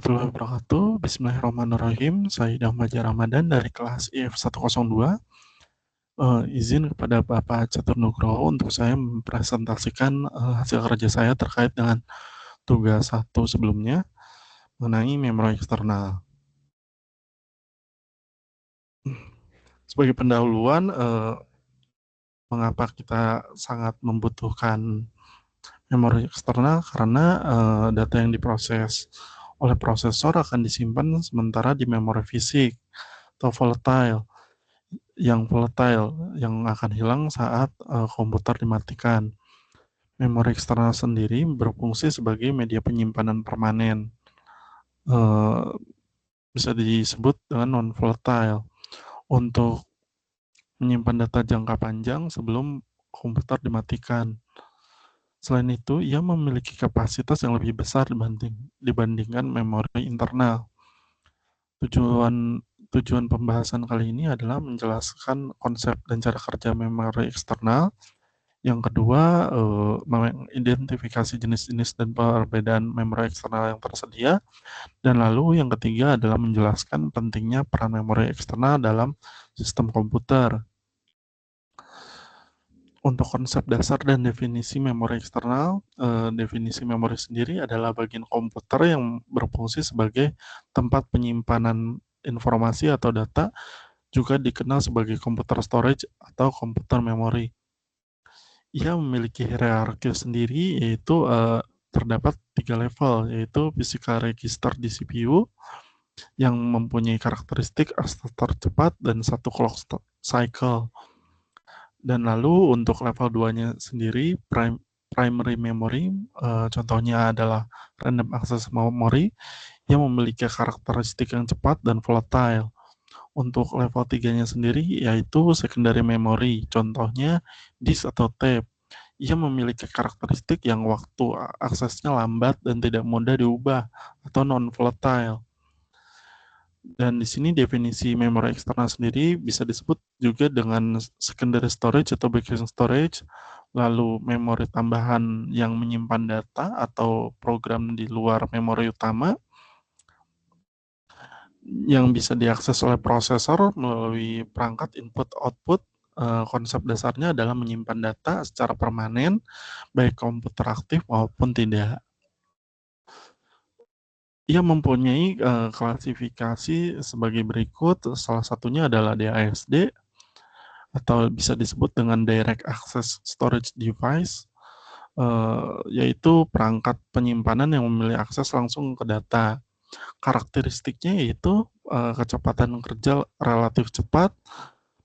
warahmatullahi wabarakatuh. Bismillahirrahmanirrahim. Saya Dahmaja Ramadan dari kelas IF 102. Izin kepada Bapak Catur Nugroho untuk saya mempresentasikan hasil kerja saya terkait dengan tugas 1 sebelumnya mengenai memori eksternal. Sebagai pendahuluan, mengapa kita sangat membutuhkan memori eksternal? Karena data yang diproses oleh prosesor akan disimpan sementara di memori fisik atau volatile yang akan hilang saat komputer dimatikan. Memori eksternal sendiri berfungsi sebagai media penyimpanan permanen. Bisa disebut dengan non-volatile untuk menyimpan data jangka panjang sebelum komputer dimatikan. Selain itu, ia memiliki kapasitas yang lebih besar dibandingkan memori internal. Tujuan pembahasan kali ini adalah menjelaskan konsep dan cara kerja memori eksternal. Yang kedua, mengidentifikasi jenis-jenis dan perbedaan memori eksternal yang tersedia. Dan lalu yang ketiga adalah menjelaskan pentingnya peran memori eksternal dalam sistem komputer. Untuk konsep dasar dan definisi memori eksternal, definisi memori sendiri adalah bagian komputer yang berfungsi sebagai tempat penyimpanan informasi atau data, juga dikenal sebagai komputer storage atau komputer memori. Ia memiliki hierarki sendiri, yaitu terdapat 3 level, yaitu physical register di CPU yang mempunyai karakteristik accessor cepat dan 1 clock cycle. Dan lalu untuk level 2-nya sendiri, primary memory, contohnya adalah random access memory yang memiliki karakteristik yang cepat dan volatile. Untuk level 3-nya sendiri yaitu secondary memory, contohnya disk atau tape. Ia memiliki karakteristik yang waktu aksesnya lambat dan tidak mudah diubah atau non-volatile. Dan di sini definisi memori eksternal sendiri bisa disebut juga dengan secondary storage atau backend storage, lalu memori tambahan yang menyimpan data atau program di luar memori utama yang bisa diakses oleh prosesor melalui perangkat input-output. Konsep dasarnya adalah menyimpan data secara permanen, baik komputer aktif maupun tidak. Ia mempunyai klasifikasi sebagai berikut, salah satunya adalah DASD, atau bisa disebut dengan Direct Access Storage Device, yaitu perangkat penyimpanan yang memiliki akses langsung ke data. Karakteristiknya yaitu kecepatan kerja relatif cepat,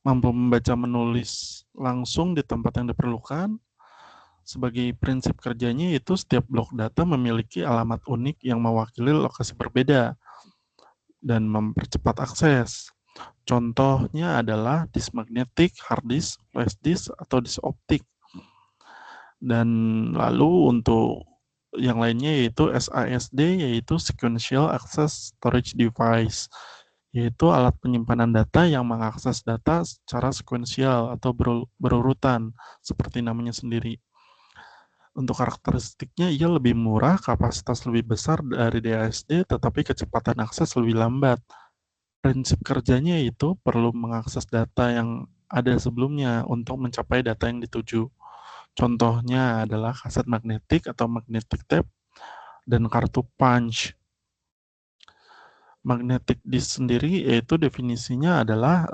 mampu membaca menulis langsung di tempat yang diperlukan. Sebagai prinsip kerjanya yaitu setiap blok data memiliki alamat unik yang mewakili lokasi berbeda dan mempercepat akses. Contohnya adalah disk magnetik, hard disk, flash disk, atau disk optik. Dan lalu untuk yang lainnya yaitu SASD, yaitu Sequential Access Storage Device, yaitu alat penyimpanan data yang mengakses data secara sekuensial atau berurutan, seperti namanya sendiri. Untuk karakteristiknya, ia lebih murah, kapasitas lebih besar dari DASD, tetapi kecepatan akses lebih lambat. Prinsip kerjanya itu perlu mengakses data yang ada sebelumnya untuk mencapai data yang dituju. Contohnya adalah kaset magnetik atau magnetic tape dan kartu punch. Magnetic disk sendiri yaitu definisinya adalah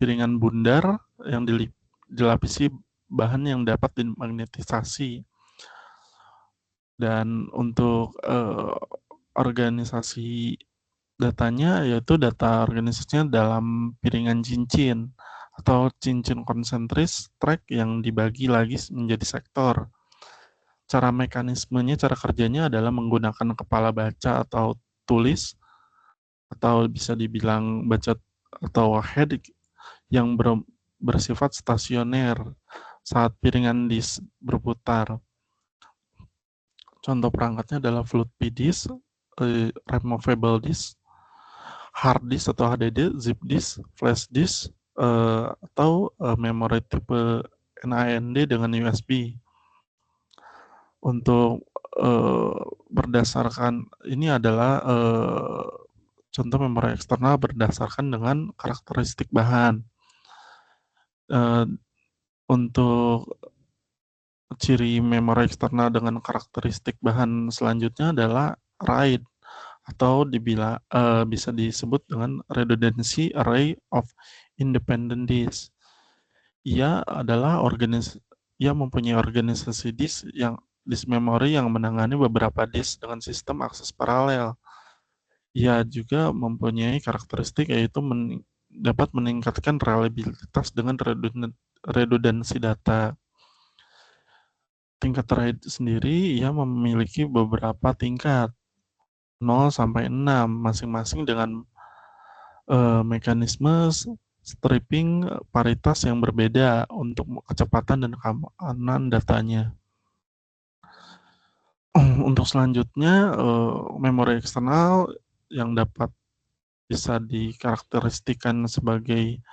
piringan bundar yang dilapisi bahan yang dapat dimagnetisasi. Dan untuk organisasi datanya yaitu data organisasinya dalam piringan cincin atau cincin konsentris track yang dibagi lagi menjadi sektor. Cara mekanismenya, cara kerjanya adalah menggunakan kepala baca atau tulis, atau bisa dibilang baca atau head yang bersifat stasioner saat piringan disk berputar. Contoh perangkatnya adalah floppy disk, removable disk, hard disk atau HDD, zip disk, flash disk, atau memori tipe NAND dengan USB. Untuk berdasarkan ini adalah contoh memori eksternal berdasarkan dengan karakteristik bahan. Untuk ciri memori eksternal dengan karakteristik bahan selanjutnya adalah RAID atau bisa disebut dengan redundancy array of independent disk. Ia mempunyai organisasi disk memori yang menangani beberapa disk dengan sistem akses paralel. Ia juga mempunyai karakteristik yaitu dapat meningkatkan reliabilitas dengan redundansi data. Tingkat RAID sendiri ia memiliki beberapa tingkat 0 sampai 6 masing-masing dengan mekanisme stripping paritas yang berbeda untuk kecepatan dan keamanan datanya. Untuk selanjutnya, memori eksternal yang dapat bisa dikarakteristikan sebagai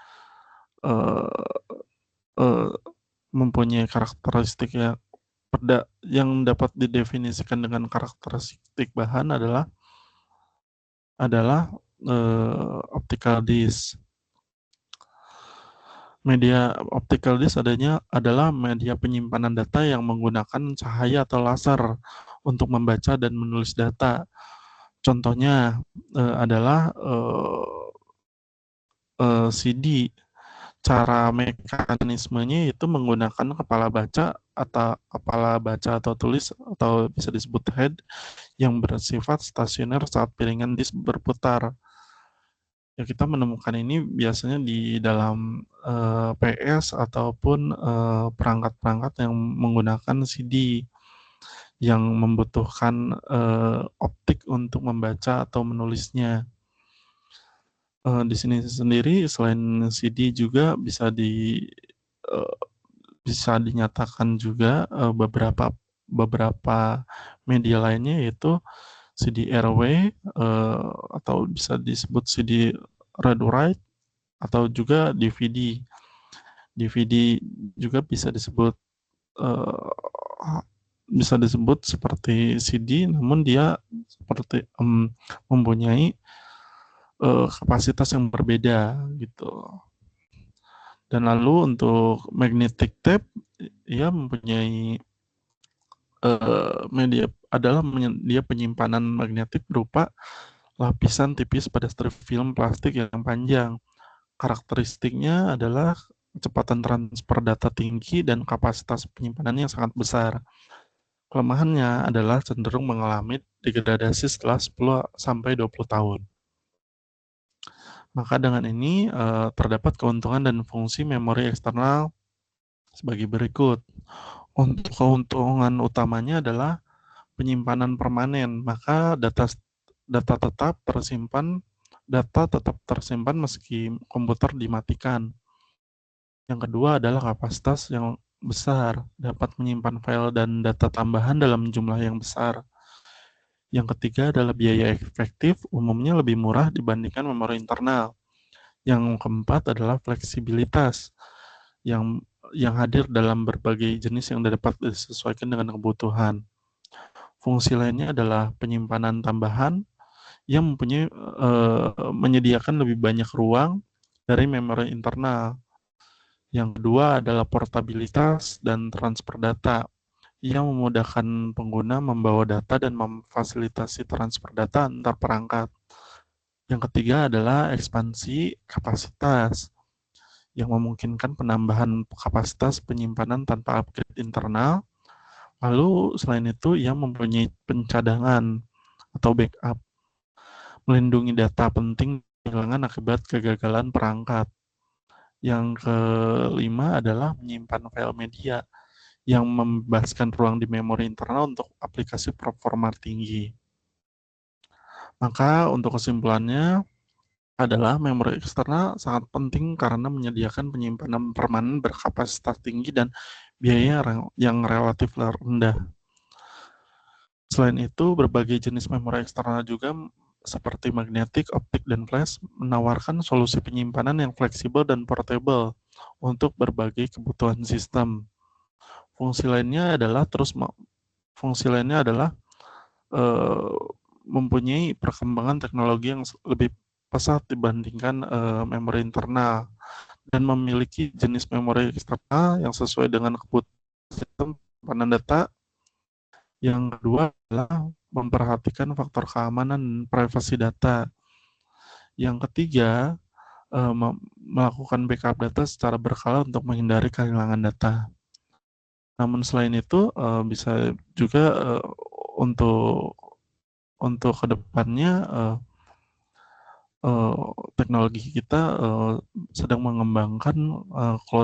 mempunyai karakteristik yang dapat didefinisikan dengan karakteristik bahan adalah optical disk. Media optical disk adalah media penyimpanan data yang menggunakan cahaya atau laser untuk membaca dan menulis data. Contohnya adalah CD. Cara mekanismenya itu menggunakan kepala baca atau tulis atau bisa disebut head yang bersifat stasioner saat piringan disk berputar. Ya, kita menemukan ini biasanya di dalam PS ataupun perangkat-perangkat yang menggunakan CD yang membutuhkan optik untuk membaca atau menulisnya. Di sini sendiri selain CD juga bisa dinyatakan juga beberapa media lainnya, yaitu CD-RW atau bisa disebut CD read-write atau juga DVD. DVD juga bisa disebut seperti CD, namun dia seperti mempunyai kapasitas yang berbeda gitu. Dan lalu untuk magnetic tape, ia mempunyai media penyimpanan magnetik berupa lapisan tipis pada strip film plastik yang panjang. Karakteristiknya adalah kecepatan transfer data tinggi dan kapasitas penyimpanan yang sangat besar. Kelemahannya adalah cenderung mengalami degradasi setelah 10-20 tahun. Maka dengan ini terdapat keuntungan dan fungsi memori eksternal sebagai berikut. Untuk keuntungan utamanya adalah penyimpanan permanen, maka data tetap tersimpan meski komputer dimatikan. Yang kedua adalah kapasitas yang besar, dapat menyimpan file dan data tambahan dalam jumlah yang besar. Yang ketiga adalah biaya efektif, umumnya lebih murah dibandingkan memori internal. Yang keempat adalah fleksibilitas yang hadir dalam berbagai jenis yang dapat disesuaikan dengan kebutuhan. Fungsi lainnya adalah penyimpanan tambahan yang menyediakan lebih banyak ruang dari memori internal. Yang kedua adalah portabilitas dan transfer data yang memudahkan pengguna membawa data dan memfasilitasi transfer data antar perangkat. Yang ketiga adalah ekspansi kapasitas yang memungkinkan penambahan kapasitas penyimpanan tanpa upgrade internal. Lalu selain itu ia mempunyai pencadangan atau backup, melindungi data penting kehilangan akibat kegagalan perangkat. Yang kelima adalah menyimpan file media yang membebaskan ruang di memori internal untuk aplikasi performa tinggi. Maka untuk kesimpulannya adalah memori eksternal sangat penting karena menyediakan penyimpanan permanen berkapasitas tinggi dan biaya yang relatif rendah. Selain itu, berbagai jenis memori eksternal juga seperti magnetik, optik, dan flash menawarkan solusi penyimpanan yang fleksibel dan portable untuk berbagai kebutuhan sistem. Fungsi lainnya adalah Fungsi lainnya adalah uh, mempunyai perkembangan teknologi yang lebih pesat dibandingkan memori internal dan memiliki jenis memori eksternal yang sesuai dengan kebutuhan sistem penyimpanan data. Yang kedua adalah memperhatikan faktor keamanan dan privasi data. Yang ketiga, melakukan backup data secara berkala untuk menghindari kehilangan data. Namun selain itu, bisa juga untuk kedepannya teknologi kita sedang mengembangkan cloud